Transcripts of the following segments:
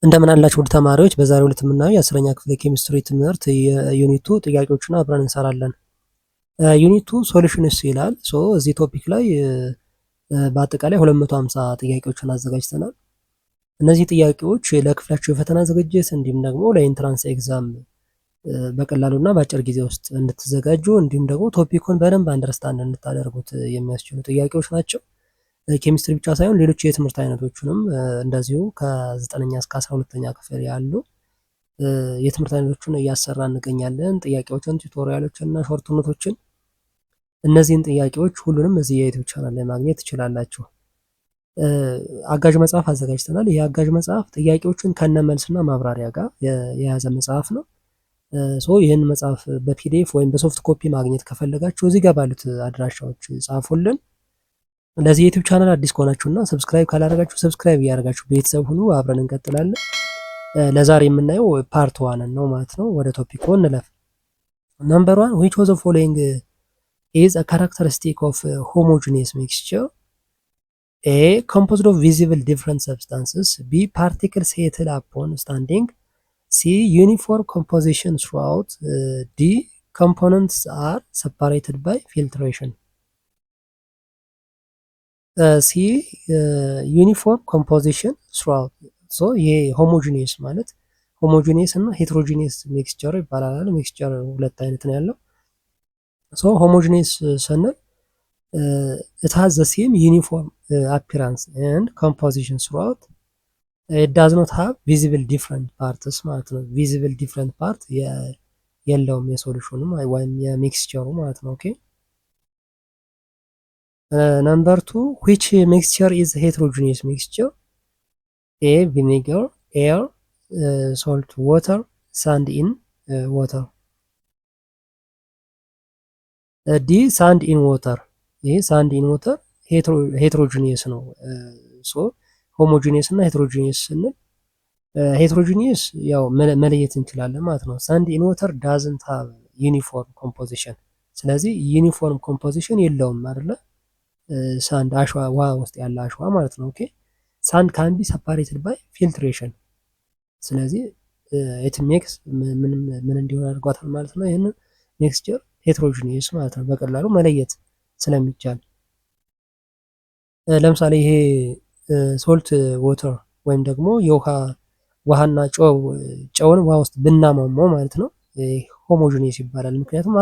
እንደምን አላችሁ ውድ ተማሪዎች፣ በዛሬው ዕለት የምናየው የ10ኛ ክፍል የኬሚስትሪ ትምህርት የዩኒቱ ጥያቄዎችን አብረን እንሰራለን። ዩኒቱ ሶሉሽንስ ይላል። እዚህ ቶፒክ ላይ በአጠቃላይ 250 ጥያቄዎችን አዘጋጅተናል። እነዚህ ጥያቄዎች ለክፍላችሁ የፈተና ዝግጅት እንዲሁም ደግሞ ለኢንትራንስ ኤግዛም በቀላሉና በአጭር ጊዜ ውስጥ እንድትዘጋጁ እንዲሁም ደግሞ ቶፒኩን በደንብ አንደርስታንድ እንድታደርጉት የሚያስችሉ ጥያቄዎች ናቸው። ኬሚስትሪ ብቻ ሳይሆን ሌሎች የትምህርት አይነቶችንም እንደዚሁ ከ9ኛ እስከ 12ኛ ክፍል ያሉ የትምህርት አይነቶችን እያሰራ እንገኛለን። ጥያቄዎችን፣ ቱቶሪያሎችን እና ሾርት ኖቶችን እነዚህን ጥያቄዎች ሁሉንም እዚህ የዩቲዩብ ቻናል ላይ ማግኘት ትችላላችሁ። አጋዥ መጽሐፍ አዘጋጅተናል። ይህ አጋዥ መጽሐፍ ጥያቄዎችን ከነመልስና ማብራሪያ ጋር የያዘ መጽሐፍ ነው። ይህን መጽሐፍ በፒዲኤፍ ወይም በሶፍት ኮፒ ማግኘት ከፈለጋችሁ እዚህ ጋር ባሉት አድራሻዎች ጻፉልን። ለዚህ ዩቲዩብ ቻናል አዲስ ከሆናችሁና ሰብስክራይብ ካላደረጋችሁ ሰብስክራይብ እያደረጋችሁ ቤተሰብ ሁኑ። አብረን እንቀጥላለን። ለዛሬ የምናየው ፓርት ዋንን ነው ማለት ነው። ወደ ቶፒኩ እንለፍ። ነምበር 1 which of the following is a characteristic of homogeneous mixture? A. Composed of visible different substances. B. Particles settle upon standing. C. Uniform composition throughout. D. Components are separated by filtration. ሲ ዩኒፎርም ኮምፖዚሽን ስራውት። ይሄ ሆሞጂኒየስ ማለት ሆሞጂኒየስ እና ሄትሮጂኒየስ ሚክስቸር ይባላል። ሚክስቸር ሁለት አይነት ነው ያለው። ሆሞጂኒየስ ስንል it has the same uniform appearance and composition throughout. It does not have visible different parts ማለት ነው። visible different part የለውም የሶሉሽኑ ወይም የሚክስቸሩ ማለት ነው። ኦኬ number 2 which mixture is heterogeneous mixture? A. vinegar, air, salt water, sand in water. D. sand in water. ይህ ሳንድ ኢን ዋተር ሄትሮጂኒየስ ነው። ሆሞጂኒየስ እና ሄትሮጂኒየስ ስንል ሄትሮጂኒየስ ያው መለየት እንችላለን ማለት ነው። ሳንድ ኢን ዋተር ዳዝንት ሃቭ ዩኒፎርም ኮምፖዚሽን፣ ስለዚህ ዩኒፎርም ኮምፖዚሽን የለውም አይደለ? ሳንድ አሸዋ፣ ውሃ ውስጥ ያለ አሸዋ ማለት ነው። ኦኬ ሳንድ ካን ቢ ሰፓሬትድ ባይ ፊልትሬሽን፣ ስለዚህ ኢት ሜክስ ምን እንዲሆን አድርጓታል ማለት ነው። ይህንን ሜክስቸር ሄትሮጂኒየስ ማለት ነው፣ በቀላሉ መለየት ስለሚቻል። ለምሳሌ ይሄ ሶልት ወተር ወይም ደግሞ ውሃና ጨውን ውሃ ውስጥ ብናሟሟው ማለት ነው ሆሞጂኒየስ ይባላል። ምክንያቱም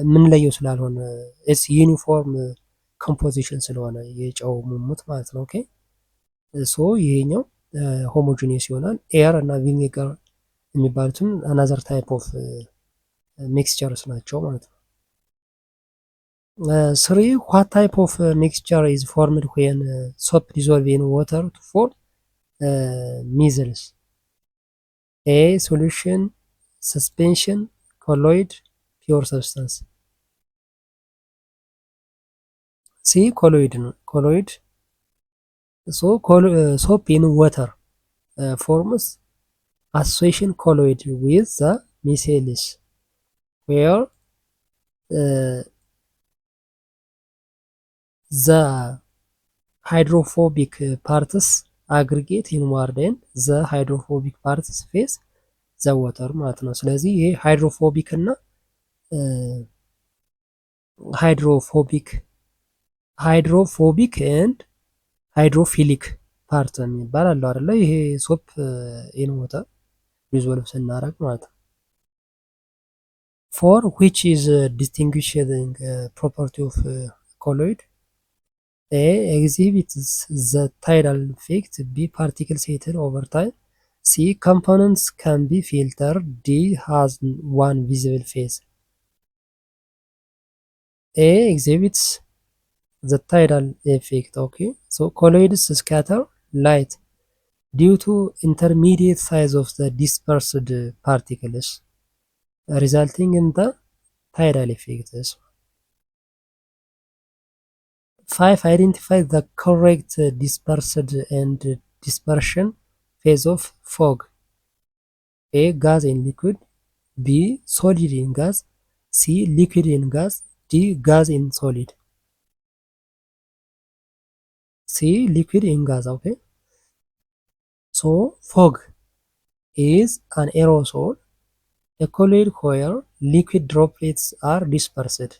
የምንለየው ስላልሆነ ኢትስ ዩኒፎርም ኮምፖዚሽን ስለሆነ የጨው ሙሙት ማለት ነው። ኦኬ ይሄኛው ሆሞጂኒየስ ይሆናል። ኤር እና ቪኒገር የሚባሉትን አናዘር ታይፕ ኦፍ ሚክስቸርስ ናቸው ማለት ነው። 3 what type of mixture is formed when soap dissolved in water to form measles? A. solution, suspension, colloid, pure substance. C. colloid ነው። colloid soap in water forms association colloid with the micelles where the hydrophobic parts aggregate inward and the hydrophobic parts face the water ማለት ነው። ስለዚህ ይሄ ሃይድሮፎቢክ እና ሃይድሮፎቢክ ኤንድ ሃይድሮፊሊክ ፓርት የሚባል አለው አይደለ? ይሄ ሶፕ ኢን ዋተር ዲዞልቭ ስናደርግ ማለት ነው። 4 which is distinguishing property of colloid? A. exhibits the tidal effect. B. particles settle over time. C. components can be filtered. D. has one visible phase. A. exhibits the tidal effect. Okay, colloids scatter light due to intermediate size of the dispersed particles, resulting in the tidal effect. 5 identify the correct dispersed and dispersion phase of fog. A. gas in liquid. B. solid in gas. C. liquid in gas. D. gas in solid. C. liquid in gas. Okay, ሶ ፎግ ኢዝ አን ኤሮሶል a colloid where liquid droplets are dispersed።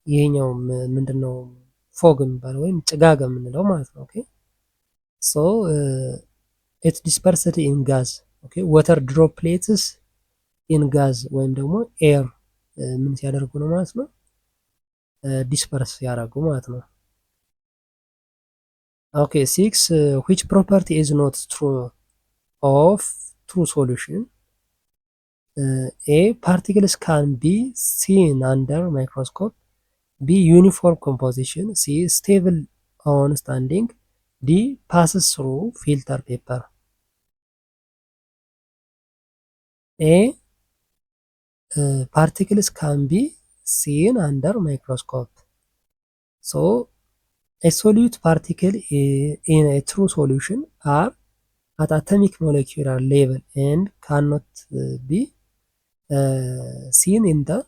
ይሄኛው ምንድነው ፎግ የሚባለው ወይም ጭጋግ የምንለው ማለት ነው። ኦኬ ሶ ኢትስ ዲስፐርስድ ኢን ጋዝ ኦኬ ወተር ድሮፕሌትስ ኢን ጋዝ ወይም ደግሞ ኤር ምን ሲያደርጉ ነው ማለት ነው ዲስፐርስ ያደርጉ ማለት ነው። ኦኬ 6 which property is not true of true solution? A particles can be seen under microscope. B uniform composition. C stable on standing. D passes through filter paper. A particles can be seen under microscope. So a solute particle in a true solution are at atomic molecular level and cannot be seen in the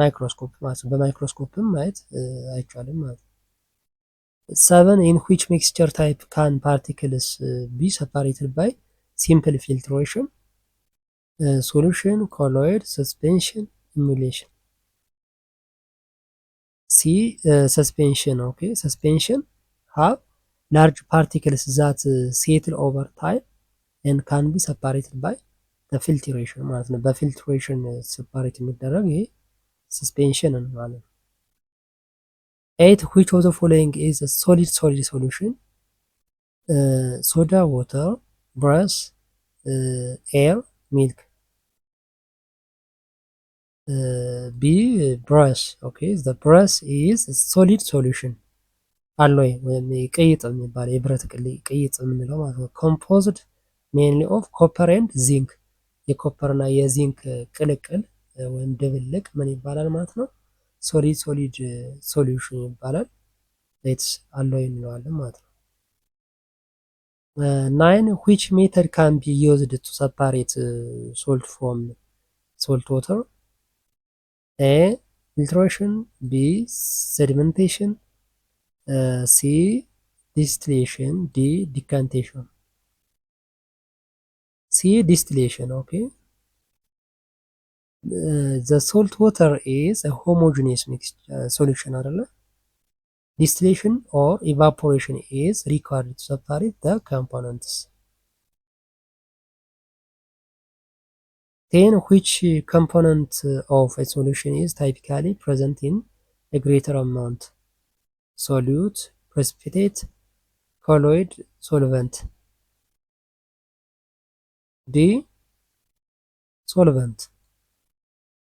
microscope ማለት ነው። በማይክሮስኮፕም ማየት አይቻልም ማለት ነው። 7 in which mixture type can particles be separated by simple filtration? Solution, colloid, suspension, emulsion. C suspension. Okay, suspension have large particles that settle over time and can be separated by the filtration ማለት ነው። በፊልትሬሽን ሴፓሬት የሚደረግ ይሄ suspension ማለት ነው። 8 which of the following is a solid solution? soda, water, brush, air, milk. B brush. Okay, the brush is a solid solution አሎይ ወይም ቅይጥ የሚባለው የብረት ቅይጥ የምንለው ማለት ነው። composed mainly of copper and zinc የኮፐር እና የዚንክ ቅልቅል ወይም ድብልቅ ምን ይባላል ማለት ነው ሶሊድ ሶሉሽን ይባላል። ሌትስ አሎይ እንለዋለን ማለት ነው። 9 which method can be used to separate salt from salt water? A filtration, B sedimentation, C distillation, D decantation. C distillation. Okay, the salt water is a homogeneous mixture solution አይደለ? Distillation or evaporation is required to separate the components. 10 which component of a solution is typically present in a greater amount? Solute, precipitate, colloid, solvent. D solvent.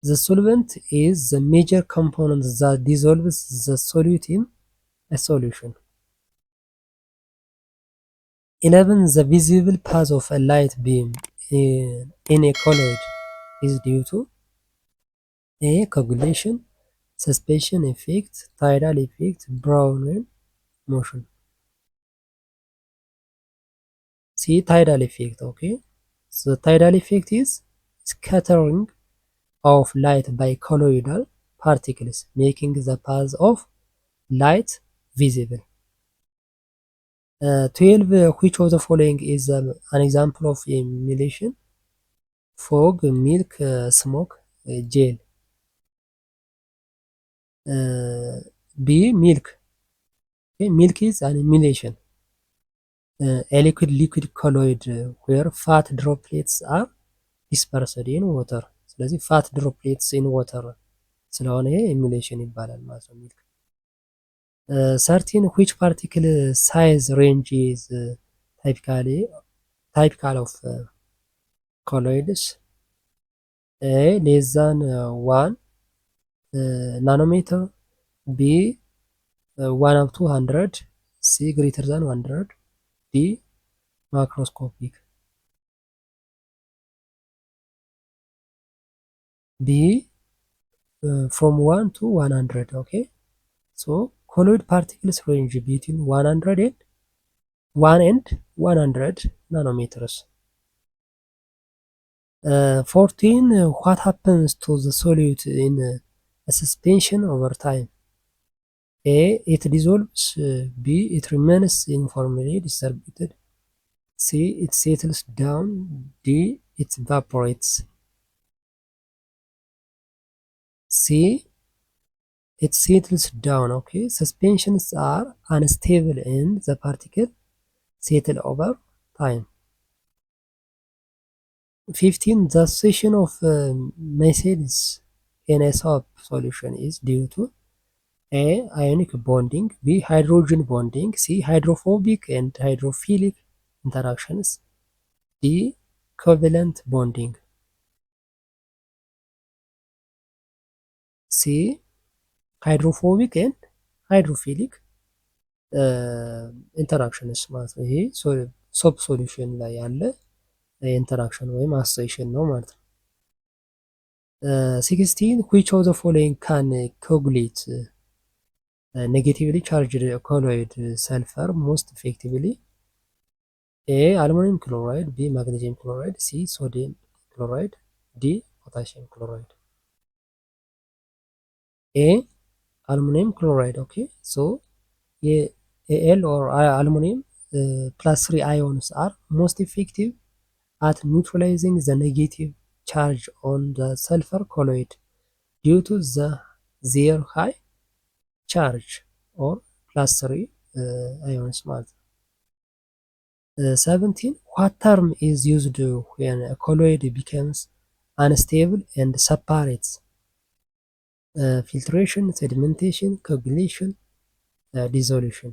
The solvent is the major component that dissolves the solute in a solution. 11 the visible path of a light beam in a colloid is due to A coagulation, suspension effect, tidal effect, Brownian motion. C tidal effect. Okay, so tidal effect is scattering of light by colloidal particles making the path of light visible. 12 which of the following is an example of emulsion? Fog, milk, smoke, gel. B milk. Okay, milk is an emulsion. A liquid colloid where fat droplets are dispersed in water. ስለዚህ ፋት ድሮፕሌትስ ኢን ዋተር ስለሆነ ይሄ ኤሚሌሽን ይባላል ማለት ነው። ሚልክ 13 which particle size range is typical of colloids? A less than 1 nanometer, B 1 up to 100, C greater than 100, D macroscopic. B from 1 to 100. Okay, so colloid particles range between 100 and 100 nanometers. 14 what happens to the solute in a suspension over time? A it dissolves, B it remains uniformly distributed, C. It settles down. D. It evaporates. C. It settles down. Okay, suspensions are unstable and the particle settle over time. 15. The cessation of metals in a soap solution is due to A. Ionic bonding. B. Hydrogen bonding. C. Hydrophobic and hydrophilic interactions. D. Covalent bonding. C. Hydrophobic and hydrophilic ኢንተራክሽንስ ማለት ነው። ይሄ ሶፕ ሶሉሽን ላይ ያለ ኢንተራክሽን ወይም አሶሴሽን ነው ማለት ነው። 16 which of the following can coagulate negatively charged colloid sulfur most effectively? A. Aluminum chloride. B. Magnesium chloride. C. Sodium chloride. D. Potassium chloride. A. Aluminum chloride. Okay, so Al or aluminum +3 ions are most effective at neutralizing the negative charge on the sulfur colloid due to their high charge or +3 ions ማለት ነው። 17 what term is used when a colloid becomes unstable and separates? Filtration, sedimentation, coagulation, dissolution.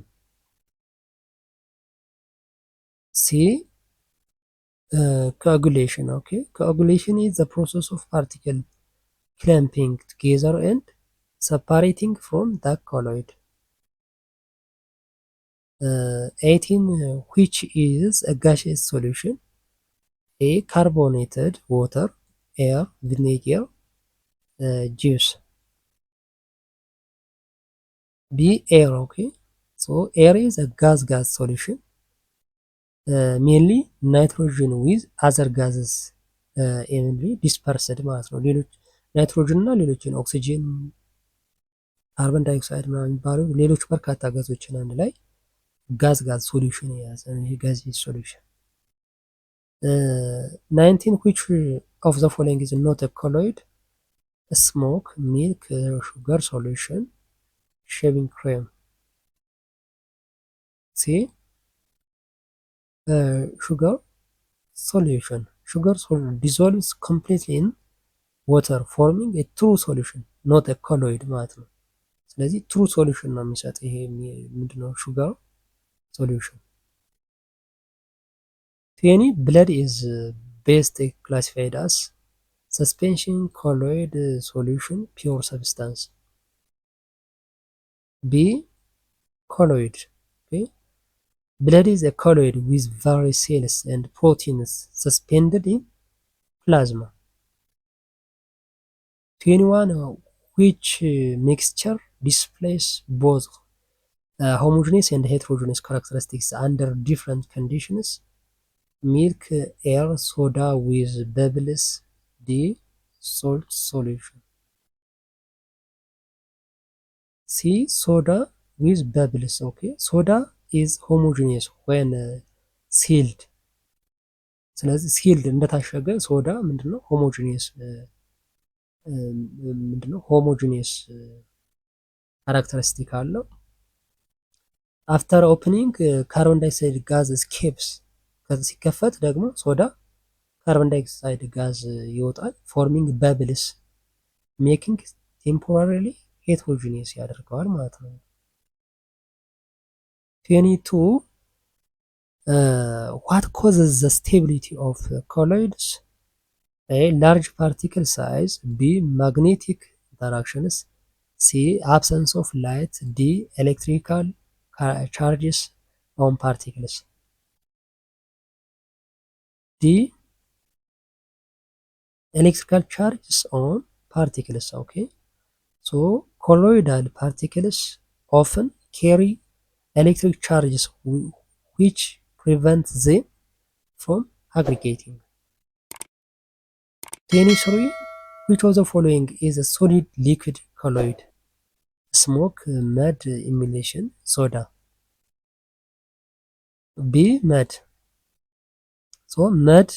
C. Coagulation. Okay, coagulation is the process of particle clumping together and separating from the colloid. 18 which is a gaseous solution? A. Carbonated water. Air, vinegar, juice. B. Air. Okay, so air is a gas solution, mainly nitrogen with other gases evenly dispersed ማለት ነው። ሌሎች ናይትሮጅን እና ሌሎችን ኦክሲጅን፣ ካርበን ዳይኦክሳይድ ምናምን የሚባሉ ሌሎች በርካታ ጋዞችን አንድ ላይ ጋዝ ሶሉሽን የያዘ ይሄ ጋዝ ሶሉሽን። 19 which of the following is not a colloid? Smoke, milk, sugar solution, shaving cream. See, sugar solution. Sugar dissolves completely in water forming a true solution, not a colloid ማለት ነው። ስለዚህ ትሩ ሶሉሽን ነው የሚሰጥ ይሄ ምንድነው ሹጋር ሶሉሽን። 20 blood is best classified as suspension, colloid, solution, pure substance. B. Colloid. Okay, blood is a colloid with various cells and proteins suspended in plasma. 21 which mixture displays both homogeneous and heterogeneous characteristics under different conditions? Milk, air, soda with bubbles. D. Salt solution. C. Soda with bubbles. Okay, soda is homogeneous when sealed. ስለዚህ ሲልድ እንደታሸገ ሶዳ ምንድነው ሆሞጂኒየስ ሆሞጂኒየስ ካራክተሪስቲክ አለው። አፍተር ኦፕኒንግ ካርቦን ዳይኦክሳይድ ጋዝ ስኬፕስ ሲከፈት ደግሞ ሶዳ ካርቦን ዳይኦክሳይድ ጋዝ ይወጣል። ፎርሚንግ በብልስ ሜኪንግ ቴምፖራሪሊ ሄትሮጂኒየስ ያደርገዋል ማለት ነው። 22 what causes the stability of colloids? A. Large particle size. B. Magnetic interactions. C. Absence of light. D. Electrical charges on particles. D. Electrical charges on particles. Okay, so colloidal particles often carry electric charges which prevent them from aggregating. 23 which of the following is a solid liquid colloid? Smoke, mud, emulsion, soda. B. Mud. So mud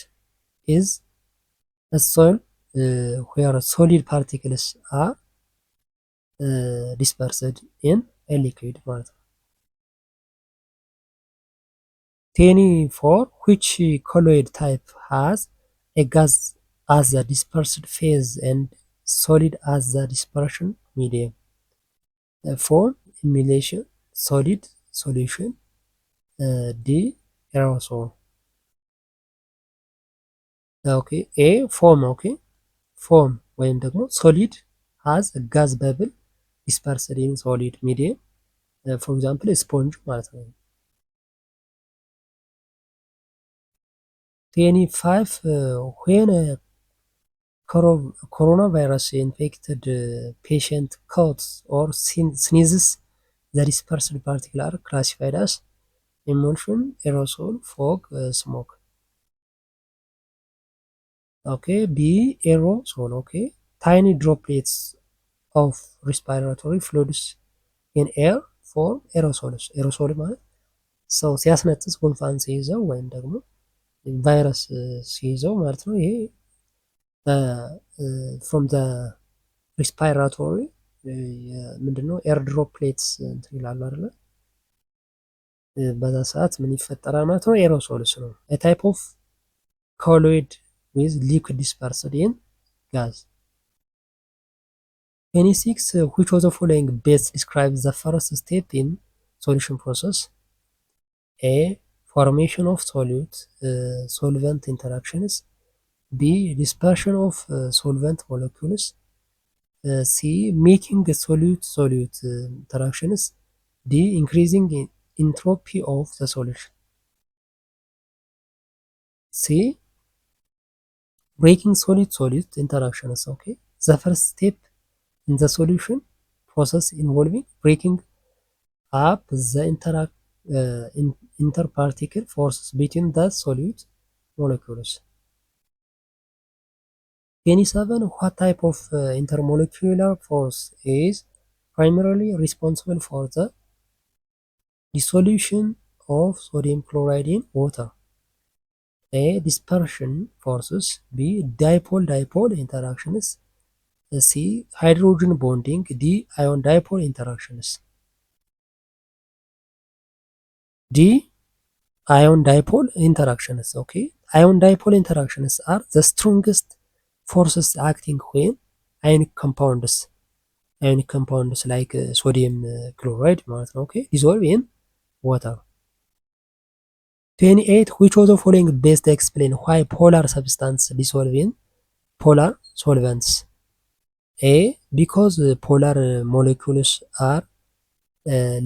is a soil where solid particles are dispersed in a liquid ማለት ነው። 24 which colloid type has a gas as the dispersed phase and solid as the dispersion medium? Form emulsion, solid solution, D aerosol. ኦኬ ኤ ፎም ኦኬ ፎም ወይም ደግሞ ሶሊድ ሃዝ ጋዝ በብል ዲስፐርስድ ኢን ሶሊድ ሚዲየም ፎር ኤግዛምፕል ስፖንጅ ማለት ነው። 25 when ኮሮና ቫይረስ ኢንፌክትድ ፔሽንት coughs or sneezes the dispersed particle are classified as emulsion, aerosol, fog, smoke. Okay, B aerosol. Okay, tiny droplets of respiratory fluids in air form aerosols. aerosol ማለት ሰው ሲያስነጥስ ጉንፋን ሲይዘው ወይም ደግሞ ቫይረስ ሲይዘው ማለት ነው። ይሄ ፍሮም ዘ ሪስፓይራቶሪ ምንድነው ኤር ድሮፕሌትስ እንትን ይላሉ አይደለ? በዛ ሰዓት ምን ይፈጠራል ማለት ነው? ኤሮሶልስ ነው። ታይፕ ኦፍ ኮሎይድ ዊዝ ሊኩድ ዲስፐርስድ ኢን ጋዝ። 26 which of the following best describes the first step in solution process? A formation of solute solvent interactions, B dispersion of solvent molecules, C making solute solute interactions, D increasing entropy of the solution. C breaking solute solute interactions. Okay, the first step in the solution process involving breaking up the interparticle forces between the solute molecules. 27 what type of intermolecular force is primarily responsible for the dissolution of sodium chloride in water? A dispersion forces, B dipole dipole interactions, C hydrogen bonding, D ion dipole interactions. D ion dipole interactions. Okay, ion dipole interactions are the strongest forces acting when ionic compounds like sodium chloride ማለት ነው። Okay, dissolve in water. 28 which of the following best explain why polar substance dissolve in polar solvents? A because polar molecules are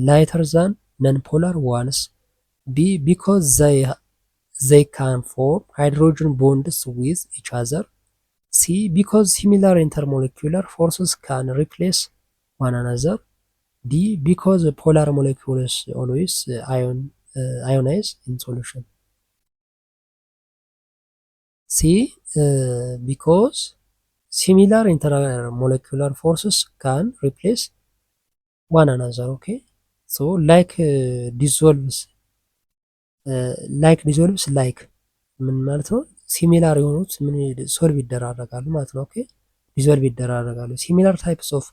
lighter than non-polar ones. B because they can form hydrogen bonds with each other. C because similar intermolecular forces can replace one another. D because polar molecules always ionize in solution. C because similar intermolecular forces can replace one another. Okay, so like dissolves like ምን ማለት ነው? ሲሚላር የሆኑት ምን ሶልቭ ይደራረጋሉ ማለት ነው። ኦኬ ዲዞልቭ ይደራረጋሉ። ሲሚላር ታይፕስ ኦፍ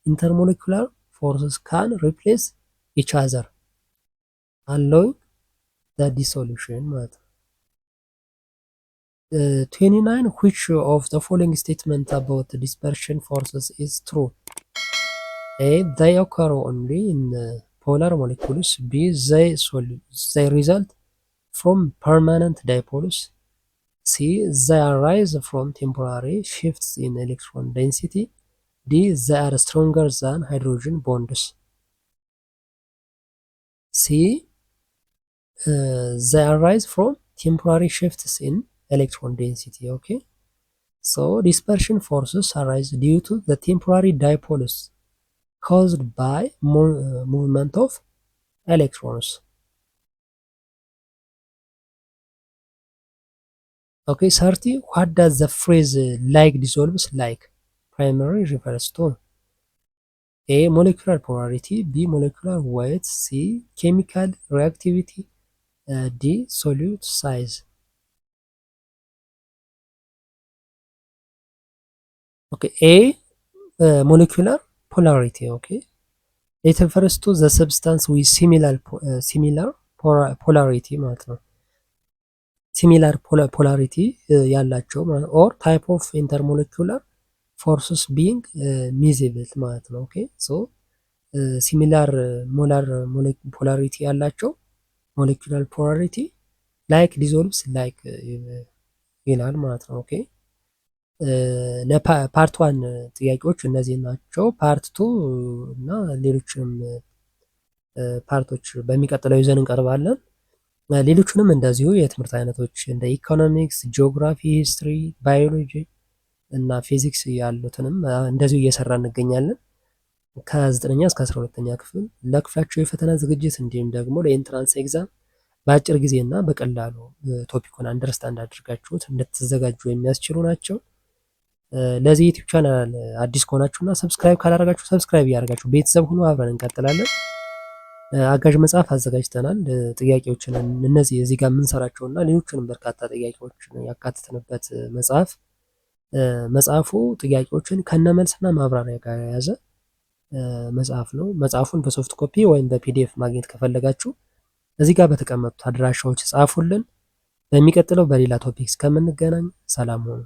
ኢንተርሞሌኩላር ፎርስስ ካን ሪፕሌስ ኢች አዘር allowing the dissolution ማለት ነው። 29 which of the following statement about dispersion forces is true? A they occur only in polar molecules. B they result from permanent dipoles. C they arise from temporary shifts in electron density. D they are stronger than hydrogen bonds. C they arise from temporary shifts in electron density. Okay, so dispersion forces arise due to the temporary dipoles caused by movement of electrons. Okay, 30 what does the phrase like dissolves like primarily refers to? A molecular polarity, B molecular weight, C chemical reactivity, D solute size. ኦኬ ኤ ሞለኪውላር ፖላሪቲ ኦኬ ኢት ሪፈርስ ቱ ዘ ሰብስታንስ ዊዝ ሲሚላር ፖላሪቲ ማለት ነው። ሲሚላር ፖላሪቲ ያላቸው ኦር ታይፕ ኦፍ ኢንተርሞለኪውላር ፎርስስ ቢንግ ሚዚብል ማለት ነው። ኦኬ ሶ ሲሚላር ሞላር ፖላሪቲ ያላቸው ሞለኪውላር ፖላሪቲ ላይክ ዲዞልቭስ ላይክ ይላል ማለት ነው። ኦኬ ፓርት ዋን ጥያቄዎች እነዚህ ናቸው። ፓርት ቱ እና ሌሎችንም ፓርቶች በሚቀጥለው ይዘን እንቀርባለን። ሌሎቹንም እንደዚሁ የትምህርት አይነቶች እንደ ኢኮኖሚክስ፣ ጂኦግራፊ፣ ሂስትሪ፣ ባዮሎጂ እና ፊዚክስ ያሉትንም እንደዚሁ እየሰራ እንገኛለን። ከ9ኛ እስከ 12ኛ ክፍል ለክፍላቸው የፈተና ዝግጅት እንዲሁም ደግሞ ለኢንትራንስ ኤግዛም በአጭር ጊዜ እና በቀላሉ ቶፒኩን አንደርስታንድ አድርጋችሁት እንድትዘጋጁ የሚያስችሉ ናቸው። ለዚህ ዩቲዩብ ቻናል አዲስ ከሆናችሁና ሰብስክራይብ ካላደረጋችሁ ሰብስክራይብ እያደረጋችሁ ቤተሰብ ሁኑ። አብረን እንቀጥላለን። አጋዥ መጽሐፍ አዘጋጅተናል። ጥያቄዎችን እነዚህ እዚህ ጋር የምንሰራቸውና ሌሎችንም በርካታ ጥያቄዎችን ያካትትንበት መጽሐፉ ጥያቄዎችን ከነመልስና ማብራሪያ ጋር የያዘ መጽሐፍ ነው። መጽሐፉን በሶፍት ኮፒ ወይም በፒዲኤፍ ማግኘት ከፈለጋችሁ እዚህ ጋር በተቀመጡት አድራሻዎች ጻፉልን። በሚቀጥለው በሌላ ቶፒክ እስከምንገናኝ ሰላም ሆኑ።